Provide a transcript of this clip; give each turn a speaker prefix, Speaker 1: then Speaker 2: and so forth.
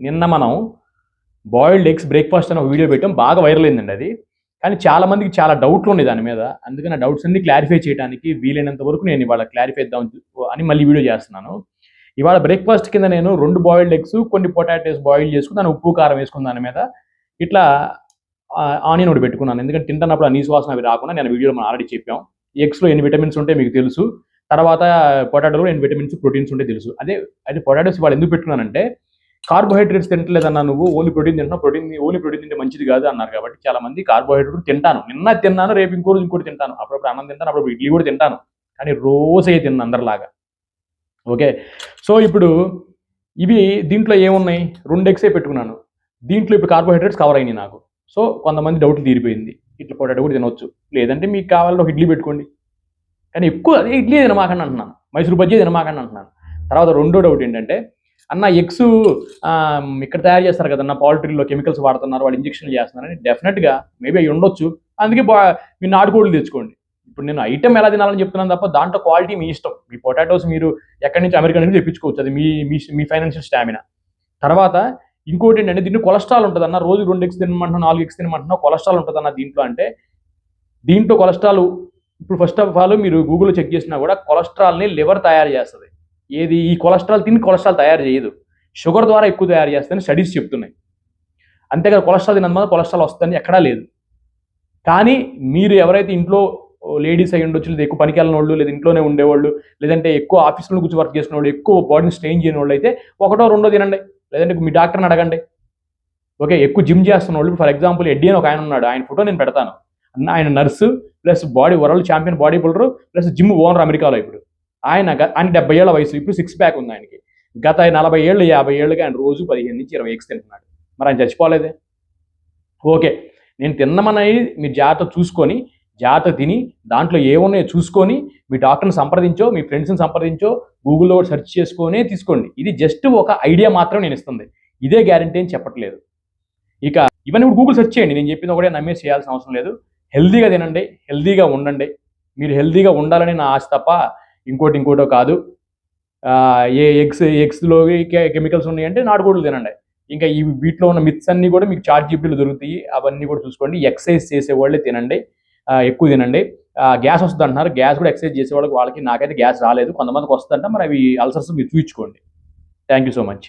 Speaker 1: నిన్న మనం boiled eggs breakfast అని ఒక వీడియో పెట్టాం, బాగా వైరల్ అయిందండి అది. కానీ చాలా మందికి చాలా డౌట్లు ఉన్నాయి దాని మీద. అందుకని ఆ డౌట్స్ అన్ని క్లారిఫై చేయడానికి వీలైనంత వరకు నేను ఇవాళ క్లారిఫై ఇద్దాం అని మళ్ళీ వీడియో చేస్తున్నాను. ఇవాళ బ్రేక్ఫాస్ట్ కింద నేను 2 బాయిల్డ్ ఎగ్స్, కొన్ని పొటాటోస్ బాయిల్ చేసుకుని దాని ఉప్పు కారం వేసుకున్న దాని మీద ఇట్లా ఆనియన్ ఒకటి పెట్టుకున్నాను. ఎందుకంటే తింటున్నప్పుడు ఆ నీసు వాసన అవి రాకుండా. నేను వీడియోలో మనం ఆల్రెడీ చెప్పాం. ఎగ్స్లో ఎన్ని విటమిన్స్ ఉంటాయి మీకు తెలుసు. తర్వాత పొటాటోలో ఎన్ని విటమిన్స్, ప్రోటీన్స్ ఉంటాయి తెలుసు. అయితే పొటాటోస్ ఇవాళ ఎందుకు పెట్టుకున్నానంటే, కార్బోహైడ్రేట్స్ తింటలేదన్నా నువ్వు, ఓన్లీ ప్రోటీన్ తింటున్నావు, ఓన్లీ ప్రోటీన్ తింటే మంచిది కాదు అన్నారు. కాబట్టి చాలా మంది కార్బోహైడ్రేట్ తింటాను, నిన్న తిన్నాను, రేపు ఇంకోటి తింటాను, అప్పుడప్పుడు అన్నం తింటాను, అప్పుడు ఇడ్లీ కూడా తింటాను, కానీ రోజే తిన్నాను అందరిలాగా. ఓకే, సో ఇప్పుడు దీంట్లో ఏమున్నాయి, 2 ఎగ్సే పెట్టుకున్నాను. దీంట్లో ఇప్పుడు కార్బోహైడ్రేట్స్ కవర్ అయినాయి నాకు. సో కొంతమంది డౌట్లు తీరిపోయింది, ఇట్లా పొటాటో కూడా తినవచ్చు. లేదంటే మీకు కావాలంటే ఒక ఇడ్లీ పెట్టుకోండి, కానీ ఎక్కువ అదే ఇడ్లీ తినమాకండి అంటున్నాను, మైసూర్ బజ్జీ తినమాకండి అంటున్నాను. తర్వాత రెండో డౌట్ ఏంటంటే, అన్న ఎగ్స్ ఇక్కడ తయారు చేస్తారు కదన్న, పౌల్ట్రీలో కెమికల్స్ వాడుతున్నారు, వాళ్ళు ఇంజక్షన్లు చేస్తున్నారని. డెఫినెట్గా మేబీ అవి ఉండొచ్చు. అందుకే మీరు నాటుకోళ్ళు తెచ్చుకోండి. ఇప్పుడు నేను ఐటమ్ ఎలా తినాలని చెప్తున్నాను తప్ప దాంట్లో క్వాలిటీ మీ ఇష్టం. మీ పొటాటోస్ మీరు ఎక్కడి నుంచి, అమెరికా నుంచి తెప్పించుకోవచ్చు, అది మీ ఫైనాన్షియల్ స్టామినా. తర్వాత ఇంకోటి ఏంటంటే, దీంట్లో కొలెస్ట్రాల్ ఉంటుందన్న. రోజు 2 ఎగ్స్ తినమంటున్నా, 4 ఎగ్స్ తినమంటున్నా, కొలెస్ట్రాల్ ఉంటుందన్న దీంట్లో. అంటే దీంట్లో కొలెస్ట్రాల్, ఇప్పుడు ఫస్ట్ ఆఫ్ ఆల్ మీరు గూగుల్లో చెక్ చేసినా కూడా కొలెస్ట్రాల్ని లివర్ తయారు చేస్తుంది. ఈ కొలెస్ట్రాల్ కొలెస్ట్రాల్ తయారు చేయదు, షుగర్ ద్వారా ఎక్కువ తయారు చేస్తుందని స్టడీస్ చెప్తున్నాయి. అంతేకాదు కొలెస్ట్రాల్ తినందువల్ల కొలెస్ట్రాల్ వస్తుందని ఎక్కడా లేదు. కానీ మీరు ఎవరైతే ఇంట్లో లేడీస్ అయ్యి ఉండొచ్చు, లేదా ఎక్కువ పనికి వెళ్ళిన వాళ్ళు, లేదా ఇంట్లోనే ఉండేవాళ్ళు, లేదంటే ఎక్కువ ఆఫీస్లో కూర్చొని వర్క్ చేసుకునే వాళ్ళు, ఎక్కువ బాడీని స్ట్రెయిన్ చేయని వాళ్ళు అయితే 1-2 తినండి, లేదంటే మీ డాక్టర్ని అడగండి. ఓకే, ఎక్కువ జిమ్ చేస్తున్న వాళ్ళు, ఫర్ ఎగ్జాంపుల్ ఎడ్డీ అని ఒక ఆయన ఉన్నాడు, ఆయన ఫోటో నేను పెడతాను. ఆయన nurse plus world champion body builder plus gym owner అమెరికాలో. ఇప్పుడు ఆయన 70 ఏళ్ల వయసు, ఇప్పుడు 6 ప్యాక్ ఉంది ఆయనకి. గత 40 ఏళ్ళు 50 ఏళ్ళుగా ఆయన రోజు 15-20 ఎగ్స్ తింటున్నాడు. మరి ఆయన చచ్చిపోలేదే. ఓకే, నేను తిన్నమని మీరు జాగ్రత్త చూసుకొని, జాగ్రత్త తిని, దాంట్లో ఏమున్నాయో చూసుకొని, మీ డాక్టర్ని సంప్రదించో, మీ ఫ్రెండ్స్ని సంప్రదించో, గూగుల్లో సెర్చ్ చేసుకొని తీసుకోండి. ఇది జస్ట్ ఒక ఐడియా మాత్రం నేను ఇస్తుంది, ఇదే గ్యారంటీ అని చెప్పట్లేదు. ఇక ఇవన్నీ కూడా గూగుల్ సెర్చ్ చేయండి, నేను చెప్పింది ఒకటే నమ్మేసి చేయాల్సిన అవసరం లేదు. హెల్దీగా తినండి, హెల్దీగా ఉండండి. మీరు హెల్దీగా ఉండాలని నా ఆశ తప్ప ఇంకోటో కాదు. ఎగ్స్లో కెమికల్స్ ఉన్నాయంటే నాటుకోడులు తినండి. ఇంకా వీటిలో ఉన్న మిత్స్ అన్నీ కూడా మీకు చాట్ జీపీటీలో దొరుకుతాయి, అవన్నీ కూడా చూసుకోండి. ఎక్సర్సైజ్ చేసేవాళ్ళే తినండి, ఎక్కువ తినండి. గ్యాస్ వస్తుంది అంటున్నారు, గ్యాస్ కూడా ఎక్సర్సైజ్ చేసేవాళ్ళకి, నాకైతే గ్యాస్ రాలేదు, కొంతమందికి వస్తుందంట. మరి అవి అల్సర్స్ మీరు చూపించుకోండి. Thank you so much.